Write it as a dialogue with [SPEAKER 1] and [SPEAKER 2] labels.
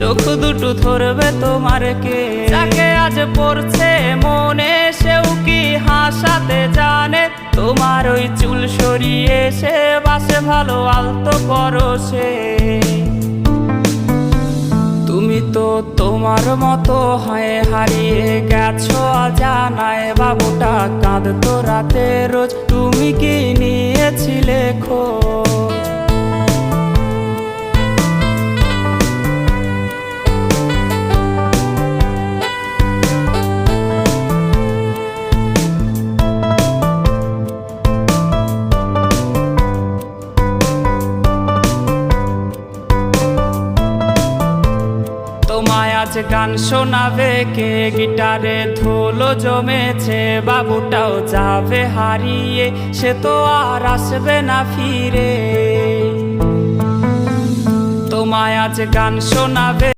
[SPEAKER 1] চোখ দুটো ধরবে তোমার কে, যাকে আজ পড়ছে মনে সেও কি হাসাতে জানে। তোমার ওই চুল সরিয়ে সে বাসে ভালো আলতো পরশে। তুমি তো তোমার মতো হয়ে হারিয়ে গেছো অজানায়। বাবুটা কাঁদতো রাতে রোজ, তুমি কি নিয়েছিলে খোঁজ? তোমায় আজ গান শোনাবে কে, গিটারে ধুলো জমেছে। বাবুটাও যাবে হারিয়ে, সে তো আর আসবে না ফিরে। তোমায় আজ গান শোনাবে।